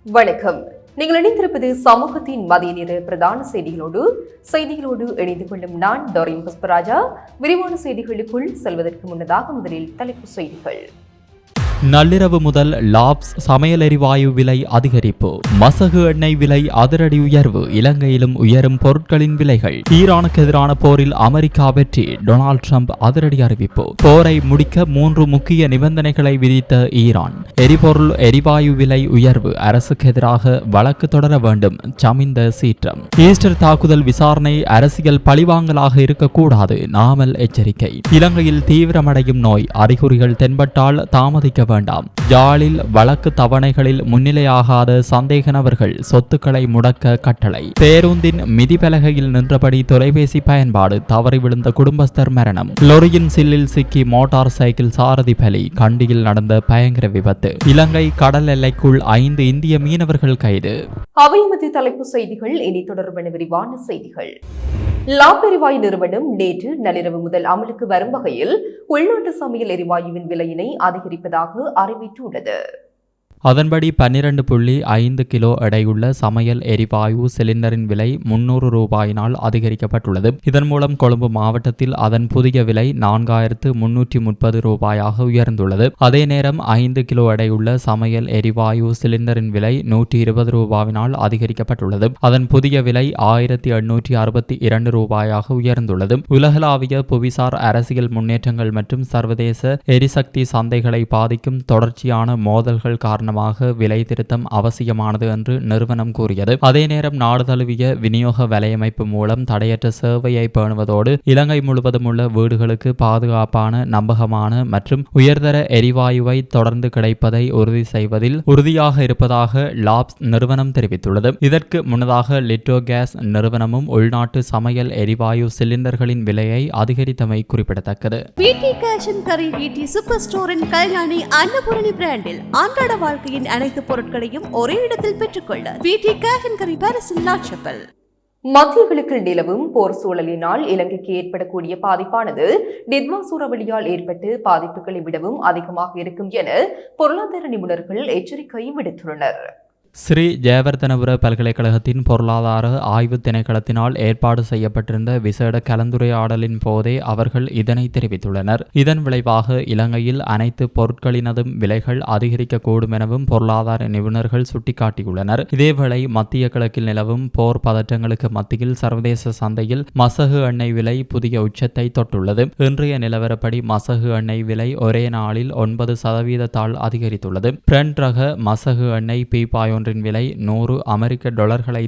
வணக்கம். நீங்கள் இணைந்திருப்பது சமூகத்தின் மதிய நேர பிரதான செய்திகளோடு இணைந்து கொள்ளும் நான் டோரின் புஷ்பராஜா. விரிவான செய்திகளுக்குள் செல்வதற்கு முன்னதாக முதலில் தலைப்புச் செய்திகள். நள்ளிரவு முதல் லாப்ஸ் சமையல் எரிவாயு விலை அதிகரிப்பு, மசகு எண்ணெய் விலை அதிரடி உயர்வு, இலங்கையிலும் உயரும் பொருட்களின் விலைகள், ஈரானுக்கு எதிரான போரில் அமெரிக்கா வெற்றி, டொனால்ட் ட்ரம்ப் அதிரடி அறிவிப்பு, போரை முடிக்க 3 முக்கிய நிபந்தனைகளை விதித்த ஈரான், எரிபொருள் எரிவாயு விலை உயர்வு, அரசுக்கு எதிராக வழக்கு தொடர வேண்டும், சமிந்த சீற்றம், ஈஸ்டர் தாக்குதல் விசாரணை அரசியல் பழிவாங்கலாக இருக்கக்கூடாது, நாமல் எச்சரிக்கை, இலங்கையில் தீவிரமடையும் நோய், அறிகுறிகள் தென்பட்டால் தாமதிக்க வேண்டாம், யாழில் வழக்கு தவணைகளில் முன்னிலையாகாத சந்தேக நபர்கள் சொத்துக்களை முடக்க கட்டளை, பேருந்தின் மிதிப்பலகையில் நின்றபடி தொலைபேசி பயன்பாடு, தவறி விழுந்த குடும்பஸ்தர் மரணம், லொரியின் சில்லில் சிக்கி மோட்டார் சைக்கிள் சாரதி பலி, கண்டியில் நடந்த பயங்கர விபத்து, இலங்கை கடல் எல்லைக்குள் 5 இந்திய மீனவர்கள் கைது. அவைமதி தலைப்பு செய்திகள். இனி தொடர்பான விரிவான செய்திகள். லாப் எரிவாயு நிறுவனம் நேற்று நள்ளிரவு முதல் அமலுக்கு வரும் வகையில் உள்நாட்டு சமையல் எரிவாயுவின் விலையினை அதிகரிப்பதாக அறிவித்துள்ளது. அதன்படி 12.5 கிலோ எடையுள்ள சமையல் எரிவாயு சிலிண்டரின் விலை 300 ரூபாயினால் அதிகரிக்கப்பட்டுள்ளது. இதன் மூலம் கொழும்பு மாவட்டத்தில் அதன் புதிய விலை 4330 ரூபாயாக உயர்ந்துள்ளது. அதே நேரம் 5 கிலோ எடையுள்ள சமையல் எரிவாயு சிலிண்டரின் விலை 120 ரூபாயினால் அதிகரிக்கப்பட்டுள்ளது. அதன் புதிய விலை 1862 ரூபாயாக உயர்ந்துள்ளது. உலகளாவிய புவிசார் அரசியல் முன்னேற்றங்கள் மற்றும் சர்வதேச எரிசக்தி சந்தைகளை பாதிக்கும் தொடர்ச்சியான மோதல்கள் காரணமாக விலை திருத்தம் அவசியமானது என்று நிறுவனம் கூறியது. அதே நேரம் நாடு தழுவிய விநியோக வலையமைப்பு மூலம் தடையற்ற சேவையை பேணுவதோடு இலங்கை முழுவதும் உள்ள வீடுகளுக்கு பாதுகாப்பான, நம்பகமான மற்றும் உயர்தர எரிவாயுவை தொடர்ந்து கிடைப்பதை உறுதி செய்வதில் உறுதியாக இருப்பதாக லாப்ஸ் நிறுவனம் தெரிவித்துள்ளது. இதற்கு முன்னதாக லிட்டோ கேஸ் நிறுவனமும் உள்நாட்டு சமையல் எரிவாயு சிலிண்டர்களின் விலையை அதிகரித்தமை குறிப்பிடத்தக்கது. அனைத்து பொருட்களையும் ஒரே இடத்தில் பெற்றுக்கொள்ள மத்திய கிழக்கில் நிலவும் போர் சூழலினால் இலங்கைக்கு ஏற்படக்கூடிய பாதிப்பானது நித்வா சூறாவளியால் ஏற்பட்டு பாதிப்புகளை விடவும் அதிகமாக இருக்கும் என பொருளாதார நிபுணர்கள் எச்சரிக்கை விடுத்துள்ளனர். ஸ்ரீ ஜெயவர்தனபுர பல்கலைக்கழகத்தின் பொருளாதார ஆய்வு திணைக்களத்தினால் ஏற்பாடு செய்யப்பட்டிருந்த விசேட கலந்துரையாடலின் போதே அவர்கள் இதனை தெரிவித்துள்ளனர். இதன் விளைவாக இலங்கையில் அனைத்து பொருட்களினதும் விலைகள் அதிகரிக்கக்கூடும் எனவும் பொருளாதார நிபுணர்கள் சுட்டிக்காட்டியுள்ளனர். இதேவேளை மத்திய கிழக்கில் நிலவும் போர் பதற்றங்களுக்கு மத்தியில் சர்வதேச சந்தையில் மசகு எண்ணெய் விலை புதிய உச்சத்தை தொட்டுள்ளது. இன்றைய நிலவரப்படி மசகு எண்ணெய் விலை ஒரே நாளில் 9% அதிகரித்துள்ளது. பிரெண்ட் ரக மசகு எண்ணெய் பீப்பாய் விலை $100 அமெரிக்க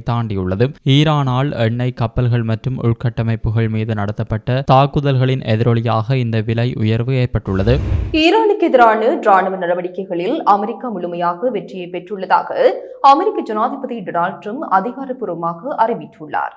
தாண்டியுள்ளது. ஈரானால் எண்ணெய் கப்பல்கள் மற்றும் உள்கட்டமைப்புகள் மீது நடத்தப்பட்ட தாக்குதல்களின் எதிரொலியாக இந்த விலை உயர்வு ஏற்பட்டுள்ளது. ஈரானுக்கு எதிரான ராணுவ நடவடிக்கைகளில் அமெரிக்கா முழுமையாக வெற்றியை பெற்றுள்ளதாக அமெரிக்க ஜனாதிபதி டொனால்ட் ட்ரம்ப் அதிகாரப்பூர்வமாக அறிவித்துள்ளார்.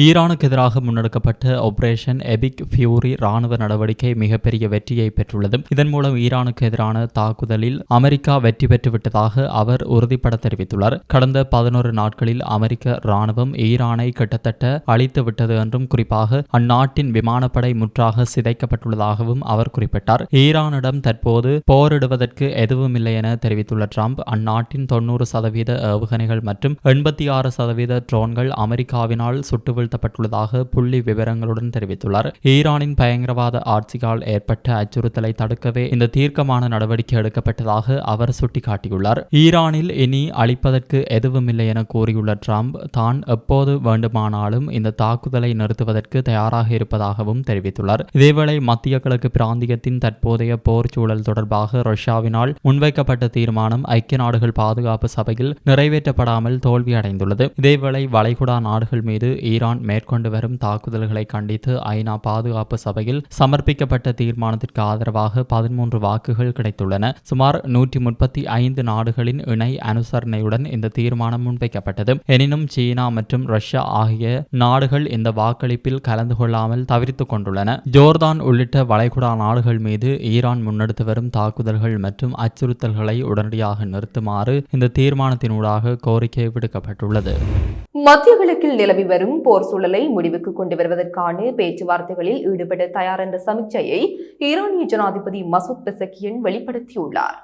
ஈரானுக்கு எதிராக முன்னெடுக்கப்பட்ட ஆபரேஷன் எபிக் ஃபியூரி ராணுவ நடவடிக்கை மிகப்பெரிய வெற்றியை பெற்றுள்ளது. இதன் மூலம் ஈரானுக்கு எதிரான தாக்குதலில் அமெரிக்கா வெற்றி பெற்றுவிட்டதாக அவர் உறுதிபட தெரிவித்துள்ளார். கடந்த 11 நாட்களில் அமெரிக்க ராணுவம் ஈரானை கிட்டத்தட்ட அழித்து விட்டது என்றும், குறிப்பாக அந்நாட்டின் விமானப்படை முற்றாக சிதைக்கப்பட்டுள்ளதாகவும் அவர் குறிப்பிட்டார். ஈரானிடம் தற்போது போரிடுவதற்கு எதுவுமில்லை என தெரிவித்துள்ள ட்ரம்ப், அந்நாட்டின் 90% ஏவுகணைகள் மற்றும் 86% ட்ரோன்கள் அமெரிக்காவினால் சுட்டு வீழ்த்தப்பட்டுள்ளதாக புள்ளி விவரங்களுடன் தெரிவித்துள்ளார். ஈரானின் பயங்கரவாத ஆட்சியால் ஏற்பட்ட அச்சுறுத்தலை தடுக்கவே இந்த தீர்க்கமான நடவடிக்கை எடுக்கப்பட்டதாக அவர் சுட்டிக்காட்டியுள்ளார். ஈரானில் இனி அழிப்பதற்கு எதுவுமில்லை என கூறியுள்ள ட்ரம்ப், தான் எப்போது வேண்டுமானாலும் இந்த தாக்குதலை நிறுத்துவதற்கு தயாராக இருப்பதாகவும் தெரிவித்துள்ளார். இதேவேளை மத்திய கிழக்கு பிராந்தியத்தின் தற்போதைய போர் சூழல் தொடர்பாக ரஷ்யாவினால் முன்வைக்கப்பட்ட தீர்மானம் ஐக்கிய நாடுகள் பாதுகாப்பு சபையில் நிறைவேற்றப்படாமல் தோல்வியடைந்துள்ளது. இதேவேளை வளைகுடா நாடுகள் மீது ஈரான் மேற்கொண்டு வரும் தாக்குதல்களை கண்டித்து ஐநா பாதுகாப்பு சபையில் சமர்ப்பிக்கப்பட்ட தீர்மானத்திற்கு ஆதரவாக 13 வாக்குகள் கிடைத்துள்ளன. சுமார் 135 நாடுகளின் இணை அனுசரணையுடன் இந்த தீர்மானம் முன்வைக்கப்பட்டது. எனினும் சீனா மற்றும் ரஷ்யா ஆகிய நாடுகள் இந்த வாக்களிப்பில் கலந்து கொள்ளாமல் தவிர்த்துக் கொண்டுள்ளன. ஜோர்தான் உள்ளிட்ட வளைகுடா நாடுகள் மீது ஈரான் முன்னெடுத்து வரும் தாக்குதல்கள் மற்றும் அச்சுறுத்தல்களை உடனடியாக நிறுத்துமாறு இந்த தீர்மானத்தினூடாக கோரிக்கை விடுக்கப்பட்டுள்ளது. மத்திய கிழக்கில் நிலவி வரும் போர் சூழலை முடிவுக்கு கொண்டு வருவதற்கான பேச்சுவார்த்தைகளில் ஈடுபட தயார் என்ற சமிக்ஞையை ஈரானிய ஜனாதிபதி மசூத் பெசக்கியன் வெளிப்படுத்தியுள்ளார்.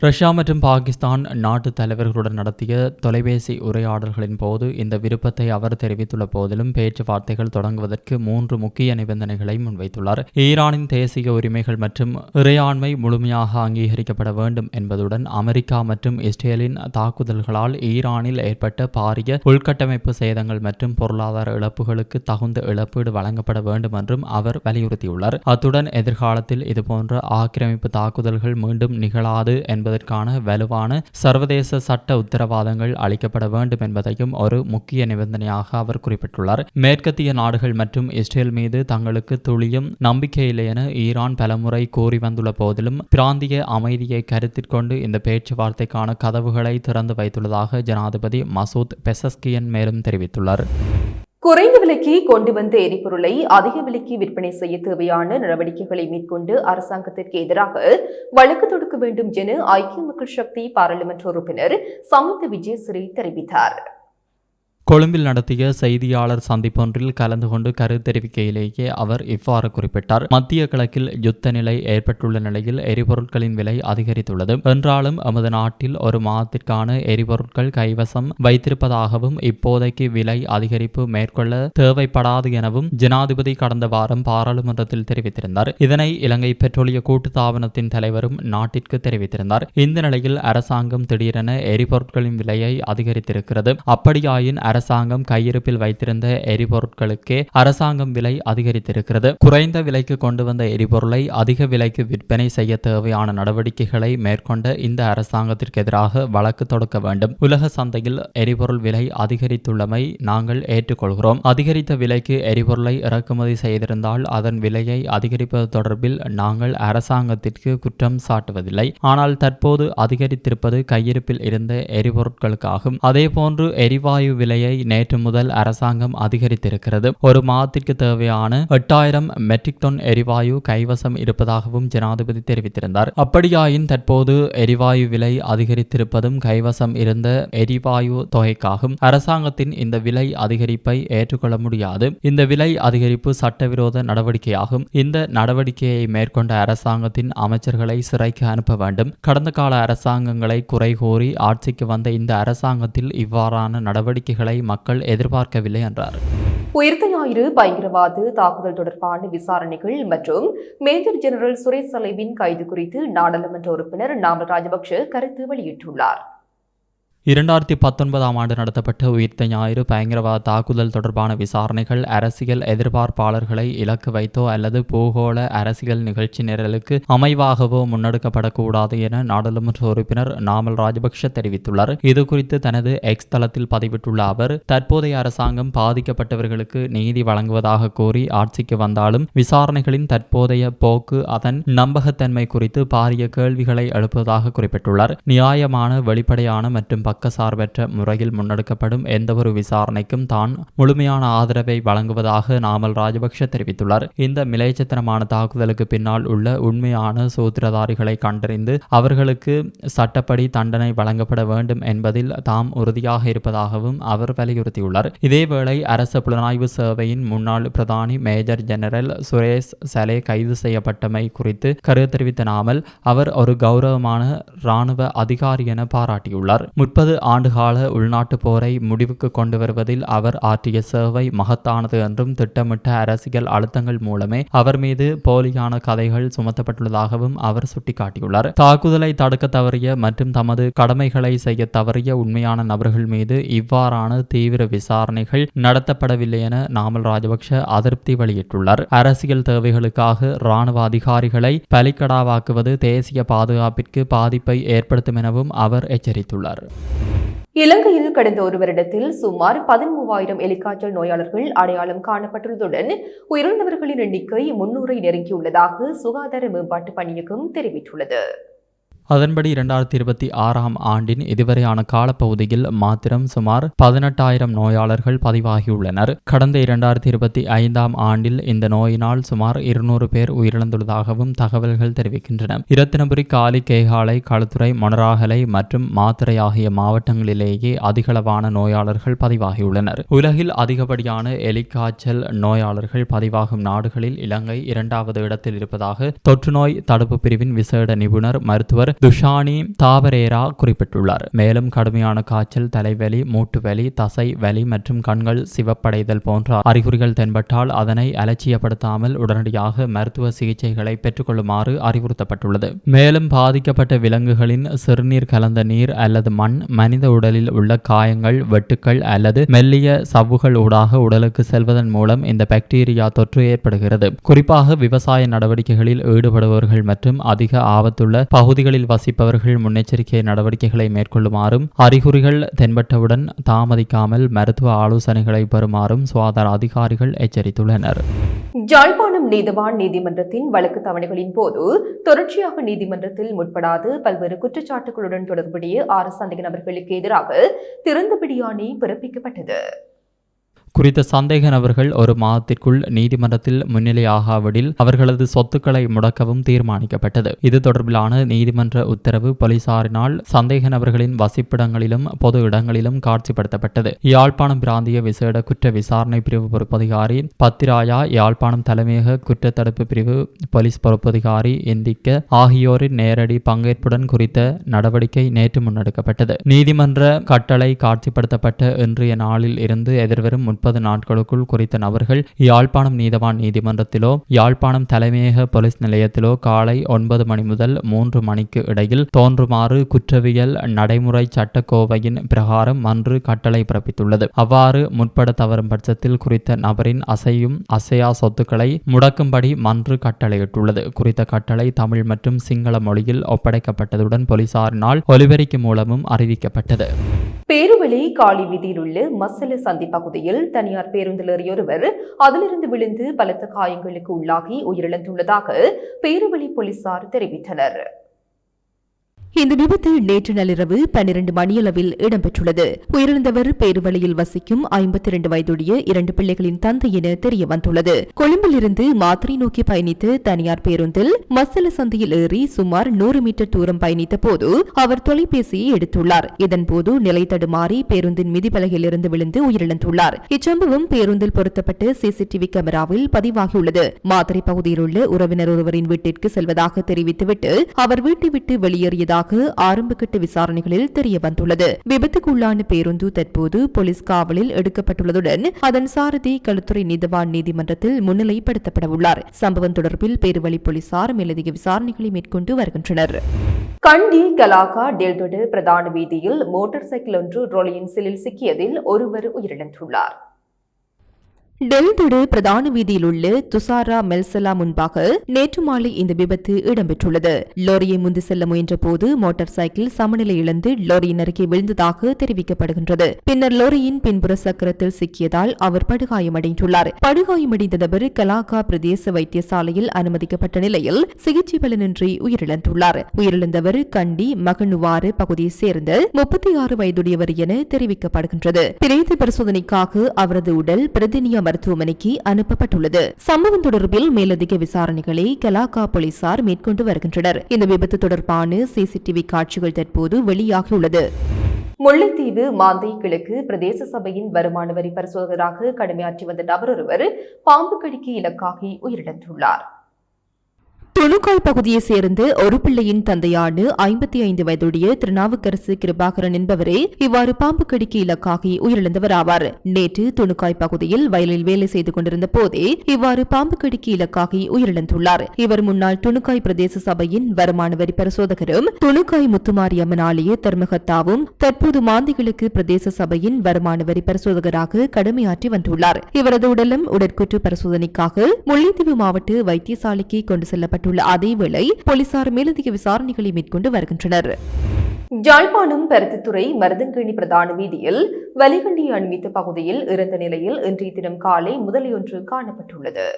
ரஷ்யா மற்றும் பாகிஸ்தான் நாட்டு தலைவர்களுடன் நடத்திய தொலைபேசி உரையாடல்களின் போது இந்த விருப்பத்தை அவர் தெரிவித்துள்ள போதிலும் பேச்சுவார்த்தைகள் தொடங்குவதற்கு 3 முக்கிய நிபந்தனைகளை முன்வைத்துள்ளார். ஈரானின் தேசிய உரிமைகள் மற்றும் இறையாண்மை முழுமையாக அங்கீகரிக்கப்பட வேண்டும் என்பதுடன் அமெரிக்கா மற்றும் இஸ்ரேலின் தாக்குதல்களால் ஈரானில் ஏற்பட்ட பாரிய உள்கட்டமைப்பு சேதங்கள் மற்றும் பொருளாதார இழப்புகளுக்கு தகுந்த இழப்பீடு வழங்கப்பட வேண்டும் என்றும் அவர் வலியுறுத்தியுள்ளார். அத்துடன் எதிர்காலத்தில் இதுபோன்ற ஆக்கிரமிப்பு தாக்குதல்கள் மீண்டும் நிகழாது என்பதற்கான வலுவான சர்வதேச சட்ட உத்தரவாதங்கள் அளிக்கப்பட வேண்டும் என்பதையும் ஒரு முக்கிய நிபந்தனையாக அவர் குறிப்பிட்டுள்ளார். மேற்கத்திய நாடுகள் மற்றும் இஸ்ரேல் மீது தங்களுக்கு துளியும் நம்பிக்கையில்லை என ஈரான் பலமுறை கூறி வந்துள்ள போதிலும் பிராந்திய அமைதியை கருத்தில் கொண்டு இந்த பேச்சுவார்த்தைக்கான கதவுகளை திறந்து வைத்துள்ளதாக ஜனாதிபதி மசூத் பெசஸ்கியன் மேலும் தெரிவித்துள்ளார். குறைந்த விலைக்கு கொண்டு வந்த எரிபொருளை அதிக விலைக்கு விற்பனை செய்ய தேவையான நடவடிக்கைகளை மேற்கொண்டு அரசாங்கத்திற்கு எதிராக வழக்கு தொடுக்க வேண்டும் என ஐக்கிய மக்கள் சக்தி பாராளுமன்ற உறுப்பினர் சமிந்த விஜயசிறி தெரிவித்தார். கொழும்பில் நடத்திய செய்தியாளர் சந்திப்பொன்றில் கலந்து கொண்டு கருத்து தெரிவிக்கையிலேயே அவர் இவ்வாறு குறிப்பிட்டார். மத்திய கிழக்கில் யுத்த நிலை ஏற்பட்டுள்ள நிலையில் எரிபொருட்களின் விலை அதிகரித்துள்ளது என்றாலும் எமது நாட்டில் ஒரு மாதத்திற்கான எரிபொருட்கள் கைவசம் வைத்திருப்பதாகவும் இப்போதைக்கு விலை அதிகரிப்பு மேற்கொள்ள தேவைப்படாது எனவும் ஜனாதிபதி கடந்த வாரம் பாராளுமன்றத்தில் தெரிவித்திருந்தார். இதனை இலங்கை பெட்ரோலிய கூட்டுத்தாபனத்தின் தலைவரும் நாட்டிற்கு தெரிவித்திருந்தார். இந்த நிலையில் அரசாங்கம் திடீரென எரிபொருட்களின் விலையை அதிகரித்திருக்கிறது. அப்படியாயின் அரசாங்கம் கையிருப்பில் வைத்திருந்த எரிபொருட்களுக்கே அரசாங்கம் விலை அதிகரித்திருக்கிறது. குறைந்த விலைக்கு கொண்டு வந்த எரிபொருளை அதிக விலைக்கு விற்பனை செய்ய தேவையான நடவடிக்கைகளை மேற்கொண்ட இந்த அரசாங்கத்திற்கு எதிராக வழக்கு தொடுக்க வேண்டும். உலக சந்தையில் எரிபொருள் விலை அதிகரித்துள்ளமை நாங்கள் ஏற்றுக்கொள்கிறோம். அதிகரித்த விலைக்கு எரிபொருளை இறக்குமதி செய்திருந்தால் அதன் விலையை அதிகரிப்பது தொடர்பில் நாங்கள் அரசாங்கத்திற்கு குற்றம் சாட்டுவதில்லை. ஆனால் தற்போது அதிகரித்திருப்பது கையிருப்பில் இருந்த எரிபொருட்களுக்காகும். அதேபோன்று எரிவாயு விலையை நேற்று முதல் அரசாங்கம் அதிகரித்திருக்கிறது. ஒரு மாதத்திற்கு தேவையான 8000 மெட்ரிக் டன் எரிவாயு கைவசம் இருப்பதாகவும் ஜனாதிபதி தெரிவித்திருந்தார். அப்படியாயின் தற்போது எரிவாயு விலை அதிகரித்திருப்பதும் கைவசம் இருந்த எரிவாயு தொகைக்காகும். அரசாங்கத்தின் இந்த விலை அதிகரிப்பை ஏற்றுக்கொள்ள முடியாது. இந்த விலை அதிகரிப்பு சட்டவிரோத நடவடிக்கையாகும். இந்த நடவடிக்கையை மேற்கொண்ட அரசாங்கத்தின் அமைச்சர்களை சிறைக்கு அனுப்ப வேண்டும். கடந்த கால அரசாங்கங்களை குறை கூறி ஆட்சிக்கு வந்த இந்த அரசாங்கத்தில் இவ்வாறான நடவடிக்கைகளை மக்கள் எதிர்பார்க்கவில்லை என்றார். உயிர்த்த ஞாயிறு பயங்கரவாத தாக்குதல் தொடர்பான விசாரணைகள் மற்றும் மேஜர் ஜெனரல் சுரேஷ் சலைவின் கைது குறித்து நாடாளுமன்ற உறுப்பினர் நாமல் ராஜபக்ஷ கருத்து வெளியிட்டுள்ளார். 2019 ஆண்டு நடத்தப்பட்ட உயிர்த்த ஞாயிறு பயங்கரவாத தாக்குதல் தொடர்பான விசாரணைகள் அரசியல் எதிர்பார்ப்பாளர்களை இலக்கு வைத்தோ அல்லது பூகோள அரசியல் நிகழ்ச்சி நிரலுக்கு அமைவாகவோ முன்னெடுக்கப்படக்கூடாது என நாடாளுமன்ற உறுப்பினர் நாமல் ராஜபக்ஷ தெரிவித்துள்ளார். இது குறித்து தனது எக்ஸ் தளத்தில் பதிவிட்டுள்ள அவர், தற்போதைய அரசாங்கம் பாதிக்கப்பட்டவர்களுக்கு நீதி வழங்குவதாக கூறி ஆட்சிக்கு வந்தாலும் விசாரணைகளின் தற்போதைய போக்கு அதன் நம்பகத்தன்மை குறித்து பாரிய கேள்விகளை எழுப்புவதாக குறிப்பிட்டுள்ளார். நியாயமான, வெளிப்படையான மற்றும் பக்கசார்பற்ற முறையில் முன்னெடுக்கப்படும் எந்தவொரு விசாரணைக்கும் தான் முழுமையான ஆதரவை வழங்குவதாக நாமல் ராஜபக்ஷ தெரிவித்துள்ளார். இந்த மிலேச்சத்தனமான தாக்குதலுக்கு பின்னால் உள்ள உண்மையான சூத்திரதாரிகளை கண்டறிந்து அவர்களுக்கு சட்டப்படி தண்டனை வழங்கப்பட வேண்டும் என்பதில் தாம் உறுதியாக இருப்பதாகவும் அவர் வலியுறுத்தியுள்ளார். இதேவேளை அரச புலனாய்வு சேவையின் முன்னாள் பிரதானி மேஜர் ஜெனரல் சுரேஷ் சலே கைது செய்யப்பட்டமை குறித்து கருத்து தெரிவித்த நாமல், அவர் ஒரு கௌரவமான இராணுவ அதிகாரி என பாராட்டியுள்ளார். 30 ஆண்டுகால உள்நாட்டு போரை முடிவுக்கு கொண்டு வருவதில் அவர் ஆற்றிய சேவை மகத்தானது என்றும் திட்டமிட்ட அரசியல் அழுத்தங்கள் மூலமே அவர் மீது போலியான கதைகள் சுமத்தப்பட்டுள்ளதாகவும் அவர் சுட்டிக்காட்டியுள்ளார். தாக்குதலை தடுக்க தவறிய மற்றும் தமது கடமைகளை செய்ய தவறிய உண்மையான நபர்கள் மீது இவ்வாறான தீவிர விசாரணைகள் நடத்தப்படவில்லை என நாமல் ராஜபக்ஷ அதிருப்தி வெளியிட்டுள்ளார். அரசியல் தேவைகளுக்காக இராணுவ அதிகாரிகளை பலிக்கடாவாக்குவது தேசிய பாதுகாப்பிற்கு பாதிப்பை ஏற்படுத்தும் எனவும் அவர் எச்சரித்துள்ளார். இலங்கையில் கடந்த ஒரு வருடத்தில் சுமார் 13,000 எலிக்காய்ச்சல் நோயாளர்கள் அடையாளம் காணப்பட்டுள்ளதுடன் உயிரிழந்தவர்களின் எண்ணிக்கை 300 நெருங்கியுள்ளதாக சுகாதார மேம்பாட்டு பணியகம் தெரிவித்துள்ளது. அதன்படி 2026 ஆண்டின் இதுவரையான காலப்பகுதியில் மாத்திரம் சுமார் 18,000 நோயாளர்கள் பதிவாகியுள்ளனர். கடந்த 2025 ஆண்டில் இந்த நோயினால் சுமார் 200 பேர் உயிரிழந்துள்ளதாகவும் தகவல்கள் தெரிவிக்கின்றன. இரத்தினபுரி, காலி, கேகாலை, களுத்துறை, மொனராகலை மற்றும் மாத்தறை ஆகிய மாவட்டங்களிலேயே அதிகளவான நோயாளர்கள் பதிவாகியுள்ளனர். உலகில் அதிகப்படியான எலிக்காய்ச்சல் நோயாளர்கள் பதிவாகும் நாடுகளில் இலங்கை 2வது இடத்தில் இருப்பதாக தொற்றுநோய் தடுப்பு பிரிவின் விசேட நிபுணர் மருத்துவர் துஷானி தாவரேரா குறிப்பிட்டுள்ளார். மேலும் கடுமையான காய்ச்சல், தலைவலி, மூட்டு வலி, தசை வலி மற்றும் கண்கள் சிவப்படைதல் போன்ற அறிகுறிகள் தென்பட்டால் அதனை அலட்சியப்படுத்தாமல் உடனடியாக மருத்துவ சிகிச்சைகளை பெற்றுக்கொள்ளுமாறு அறிவுறுத்தப்பட்டுள்ளது. மேலும் பாதிக்கப்பட்ட விலங்குகளின் சிறுநீர் கலந்த நீர் அல்லது மண் மனித உடலில் உள்ள காயங்கள், வெட்டுக்கள் அல்லது மெல்லிய சவ்வுகள் ஊடாக உடலுக்கு செல்வதன் மூலம் இந்த பாக்டீரியா தொற்று ஏற்படுகிறது. குறிப்பாக விவசாய நடவடிக்கைகளில் ஈடுபடுபவர்கள் மற்றும் அதிக ஆபத்துள்ள பகுதிகளில் வசிப்பவர்கள் முன்னெச்சரிக்கை நடவடிக்கைகளை மேற்கொள்ளுமாறும், அறிகுறிகள் தென்பட்டவுடன் தாமதிக்காமல் மருத்துவ ஆலோசனைகளை பெறுமாறும் சுகாதார அதிகாரிகள் எச்சரித்துள்ளனர். யாழ்ப்பாணம் நீதவான் நீதிமன்றத்தின் வழக்கு தவணைகளின் போது தொடர்ச்சியாக நீதிமன்றத்தில் முற்படாது பல்வேறு குற்றச்சாட்டுகளுடன் தொடர்புடைய 6 சந்தேக நபர்களுக்கு எதிராக திறந்த பிடியாணை பிறப்பிக்கப்பட்டது. குறித்த சந்தேக நபர்கள் ஒரு மாதத்திற்குள் நீதிமன்றத்தில் முன்னிலையாகாவிடில் அவர்களது சொத்துக்களை முடக்கவும் தீர்மானிக்கப்பட்டது. இது தொடர்பிலான நீதிமன்ற உத்தரவு போலீசாரினால் சந்தேக நபர்களின் வசிப்பிடங்களிலும் பொது இடங்களிலும் காட்சிப்படுத்தப்பட்டது. யாழ்ப்பாணம் பிராந்திய விசேட குற்ற விசாரணை பிரிவு பொறுப்பதிகாரி பத்திராயா, யாழ்ப்பாணம் தலைமையக குற்றத்தடுப்பு பிரிவு போலீஸ் பொறுப்பதிகாரி இந்திக்க ஆகியோரின் நேரடி பங்கேற்புடன் குறித்த நடவடிக்கை நேற்று முன்னெடுக்கப்பட்டது. நீதிமன்ற கட்டளை காட்சிப்படுத்தப்பட்ட இன்றைய நாளில் இருந்து எதிர்வரும் 30 நாட்களுக்குள் குறித்த நபர்கள் யாழ்ப்பாணம் நீதவான் நீதிமன்றத்திலோ யாழ்ப்பாணம் தலைமையக போலீஸ் நிலையத்திலோ காலை 9 மணி முதல் 3 மணிக்கு இடையில் தோன்றுமாறு குற்றவியல் நடைமுறை சட்டக்கோவையின் பிரகாரம் மன்று கட்டளை பிறப்பித்துள்ளது. அவ்வாறு முற்பட தவறும் பட்சத்தில் குறித்த நபரின் அசையும் அசையா சொத்துக்களை முடக்கும்படி மன்று கட்டளையிட்டுள்ளது. குறித்த கட்டளை தமிழ் மற்றும் சிங்கள மொழியில் ஒப்படைக்கப்பட்டதுடன் போலீசாரினால் ஒலிபெருக்கி மூலமும் அறிவிக்கப்பட்டது. பேருவளை காலி வீதியில் உள்ள மசல சந்தி பகுதியில் தனியார் பேருந்தில் ஏறியொருவர் அதிலிருந்து விழுந்து பலத்த காயங்களுக்கு உள்ளாகி உயிரிழந்துள்ளதாக பேருவளை போலீசார் தெரிவித்தனர். இந்த விபத்து நேற்று நள்ளிரவு 12 மணியளவில் இடம்பெற்றுள்ளது. உயிரிழந்தவர் பேருவளையில் வசிக்கும் 52 வயதுடைய 2 பிள்ளைகளின் தந்தை என தெரிய வந்துள்ளது. கொழும்பிலிருந்து மாத்திரை நோக்கி பயணித்து தனியார் பேருந்தில் மசல சந்தையில் ஏறி சுமார் 100 மீட்டர் தூரம் பயணித்த போது அவர் தொலைபேசியை எடுத்துள்ளார். இதன்போது நிலை தடுமாறி பேருந்தின் மிதிப்பலகையிலிருந்து விழுந்து உயிரிழந்துள்ளார். இச்சம்பவம் பேருந்தில் பொருத்தப்பட்ட சிசிடிவி கேமராவில் பதிவாகியுள்ளது. மாத்திரை பகுதியில் உள்ள உறவினர் ஒருவரின் வீட்டிற்கு செல்வதாக தெரிவித்துவிட்டு அவர் வீட்டை விட்டு வெளியேறியதாக ஆரம்பகட்ட விசாரணைகளில் தெரிய வந்துள்ளது. விபத்துக்குள்ளான பேருந்து தற்போது போலீஸ் காவலில் எடுக்கப்பட்டுள்ளதுடன் அதன் சாரதி களுத்துறை நீதவான் நீதிமன்றத்தில் முன்னிலைப்படுத்தப்பட உள்ளார். சம்பவம் தொடர்பில் பேருவளை போலீசார் மேலதிக விசாரணைகளை மேற்கொண்டு வருகின்றனர். கண்டி கலாகா டெல்டொடு பிரதான வீதியில் மோட்டார் சைக்கிள் ஒன்று ரோலியின் சிலில் சிக்கியதில் ஒருவர் உயிரிழந்துள்ளார். டெல்டொடு பிரதான வீதியில் உள்ள துசாரா மெல்சலா முன்பாக நேற்று மாலை இந்த விபத்து இடம்பெற்றுள்ளது. லோரியை முந்தி செல்ல முயன்ற போது மோட்டார் சைக்கிள் சமநிலை இழந்து லோரியின் அருகே விழுந்ததாக தெரிவிக்கப்படுகின்றது. பின்னர் லோரியின் பின்புற சக்கரத்தில் சிக்கியதால் அவர் படுகாயமடைந்துள்ளார். படுகாயமடைந்த நபர் கலாகா பிரதேச வைத்தியசாலையில் அனுமதிக்கப்பட்ட நிலையில் சிகிச்சை பலனின்றி உயிரிழந்துள்ளார். உயிரிழந்தவர் கண்டி மகனுவாறு பகுதியைச் சேர்ந்த 36 வயதுடையவர் என தெரிவிக்கப்படுகின்றது. பிரேத பரிசோதனைக்காக அவரது உடல் பிரதினியா மருத்துவமனைக்கு அனுப்பப்பட்டுள்ளது. சம்பவம் தொடர்பில் மேலதிக விசாரணைகளை கலாகா போலீசார் மேற்கொண்டு வருகின்றனர். இந்த விபத்து தொடர்பான சிசிடிவி காட்சிகள் தற்போது வெளியாகியுள்ளது. முல்லைத்தீவு மாந்தை கிழக்கு பிரதேச சபையின் வருமான வரி பரிசோதகராக கடமையாற்றி வந்த நபர் ஒருவர் பாம்பு கடிக்கு இலக்காகி உயிரிழந்துள்ளார். துணுக்காய் பகுதியைச் சேர்ந்த ஒரு பிள்ளையின் தந்தையான 55 வயதுடைய திருநாவுக்கரசு கிருபாகரன் என்பவரே இவ்வாறு பாம்பு கடிக்கு இலக்காகி உயிரிழந்தவர் ஆவார். நேற்று துணுக்காய் பகுதியில் வயலில் வேலை செய்து கொண்டிருந்த போதே இவ்வாறு பாம்பு கடிக்கு இலக்காகி உயிரிழந்துள்ளார். இவர் முன்னாள் துணுக்காய் பிரதேச சபையின் வருமான வரி பரிசோதகரும் துணுக்காய் முத்துமாரியம்மன் ஆலய தர்மகத்தாவும் தற்போது மாந்திகளுக்கு பிரதேச சபையின் வருமான வரி பரிசோதகராக கடமையாற்றி வந்துள்ளார். இவரது உடலும் உடற்கூற்று பரிசோதனைக்காக முல்லைத்தீவு மாவட்ட வைத்தியசாலைக்கு கொண்டு செல்லப்பட்டுள்ள அதேவேளை போலீசார் மேலதிக விசாரணைகளை மேற்கொண்டு வருகின்றனர். யாழ்ப்பாணம் பருத்தித்துறை மருதங்கேணி பிரதான வீதியில் வலிகண்டி அண்மித்த பகுதியில் இறந்த நிலையில் இன்றைய தினம் காலை முதலையொன்று காணப்பட்டுள்ளது.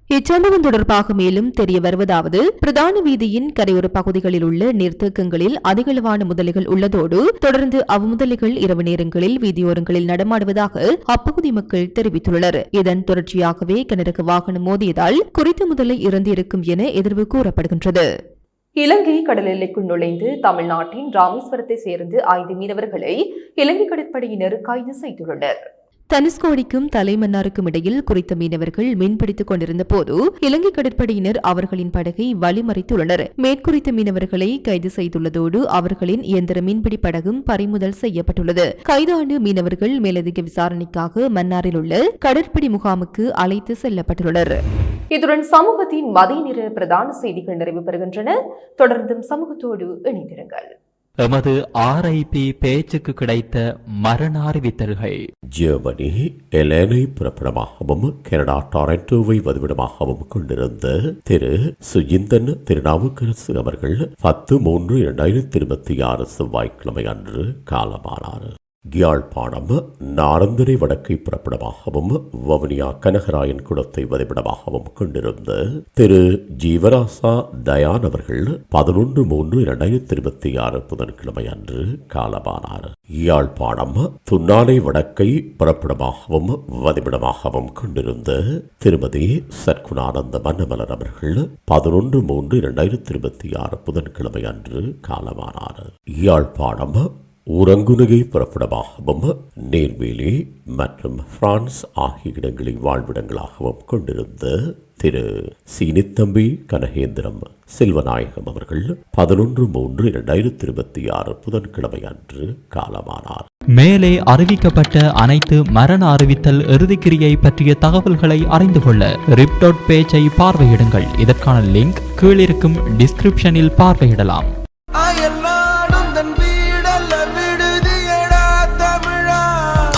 இச்சம்பவம் தொடர்பாக மேலும் தெரிய வருவதாவது, பிரதான வீதியின் கரையோர பகுதிகளில் உள்ள நீர்த்தேக்கங்களில் அதிகளவான முதலைகள் உள்ளதோடு தொடர்ந்து அவ்முதலைகள் இரவு நேரங்களில் வீதியோரங்களில் நடமாடுவதாக அப்பகுதி மக்கள் தெரிவித்துள்ளனர். இதன் தொடர்ச்சியாகவே கிணறுக்கு வாகனம் மோதியதால் குறித்த முதலை இறந்திருக்கும் என எதிர்வு கூறப்படுகின்றது. இலங்கை கடல் எல்லைக்குள் நுழைந்து தமிழ்நாட்டின் ராமேஸ்வரத்தை சேர்ந்து 5 மீனவர்களை இலங்கை கடற்படையினர் கைது செய்துள்ளனர். தனுஷ்கோடிக்கும் தலைமன்னாருக்கும் இடையில் குறித்த மீனவர்கள் மீன்பிடித்துக் கொண்டிருந்த போது இலங்கை கடற்படையினர் அவர்களின் படகை வழிமறைத்துள்ளனர். மேற்குறித்த மீனவர்களை கைது செய்துள்ளதோடு அவர்களின் இயந்திர மீன்பிடி படகும் பறிமுதல் செய்யப்பட்டுள்ளது. கைதான மீனவர்கள் மேலதிக விசாரணைக்காக மன்னாரில் உள்ள கடற்படை முகாமுக்கு அழைத்து செல்லப்பட்டுள்ளனர். இதுடன் சமூகத்தின் மதிய நேர பிரதான செய்திகள் நிறைவு பெறுகின்றன. தொடர்ந்தும் சமூகத்தோடு இணைந்திருங்கள். எமது RIP பேச்சுக்கு கிடைத்த மரண அறிவித்தல்கள். ஜெர்மனி எலேனை புறப்படமாகவும் கனடா டொரண்டோவை வதிவிடமாகவும் கொண்டிருந்த திரு சுஜிந்தன் திருநாவுக்கரசு அவர்கள் 10/3/2026 செவ்வாய்க்கிழமை அன்று காலமானார். யாழ்ப்பாணம் நாரந்தரை வடக்கை புறப்படமாகவும் வவுனியா கனகராயன் குளத்தை வதிவிடமாகவும் கொண்டிருந்த திரு ஜீவராசா தயான் அவர்கள் 11/3/2026 புதன்கிழமை அன்று காலமானார். யாழ்ப்பாணம் துன்னாலை வடக்கை புறப்படமாகவும் வதிவிடமாகவும் கொண்டிருந்த திருமதி சற்குணானந்த மன்னமலர் அவர்கள் 11/3/2026 புதன்கிழமை அன்று காலமானார். யாழ்ப்பாணம் உறங்குநகை புறப்படமாகவும் நேர்வேலி மற்றும் பிரான்ஸ் ஆகிய இடங்களை வாழ்விடங்களாகவும் கொண்டிருந்த திரு சீனித்தம்பி கனகேந்திரம் செல்வநாயகம் அவர்கள் 11/3/2026 புதன்கிழமை அன்று காலமானார். மேலே அறிவிக்கப்பட்ட அனைத்து மரண அறிவித்தல் இறுதிக்கிரியை பற்றிய தகவல்களை அறிந்து கொள்ள ரிப் பேஜை பார்வையிடுங்கள். இதற்கான லிங்க் கீழிருக்கும் டிஸ்கிரிப்ஷனில் பார்வையிடலாம்.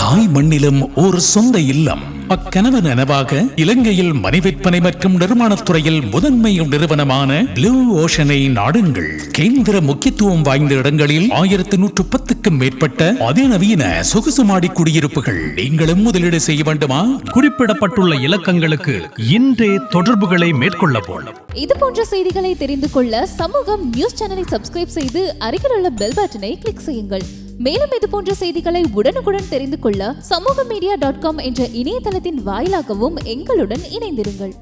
தாய் மண்ணிலும் ஒரு சொந்த இல்லம் அக்கனவு நனவாக இலங்கையில் மனைவிற்பனை மற்றும் நிர்மாணத்துறையில் முதன்மை நிறுவனமான ப்ளூ ஓஷனை நாடுங்கள். கேந்திர முக்கியத்துவம் வாய்ந்த இடங்களில் 1110க்கும் மேற்பட்ட அதிநவீன சொகுசு மாடி குடியிருப்புகள். நீங்களும் முதலீடு செய்ய வேண்டுமா? குறிப்பிடப்பட்டுள்ள இலக்கங்களுக்கு இன்றே தொடர்புகளை மேற்கொள்ளவும். இது போன்ற செய்திகளை தெரிந்து கொள்ள சமூகம் நியூஸ் சேனலை சப்ஸ்கிரைப் செய்து அருகில் உள்ள பெல் பட்டனை கிளிக் செய்யுங்கள். மேலும் இது போன்ற செய்திகளை உடனுக்குடன் தெரிந்து கொள்ள சமூகமீடியா.com என்ற இணையதளத்தின் வாயிலாகவும் எங்களுடன் இணைந்திருங்கள்.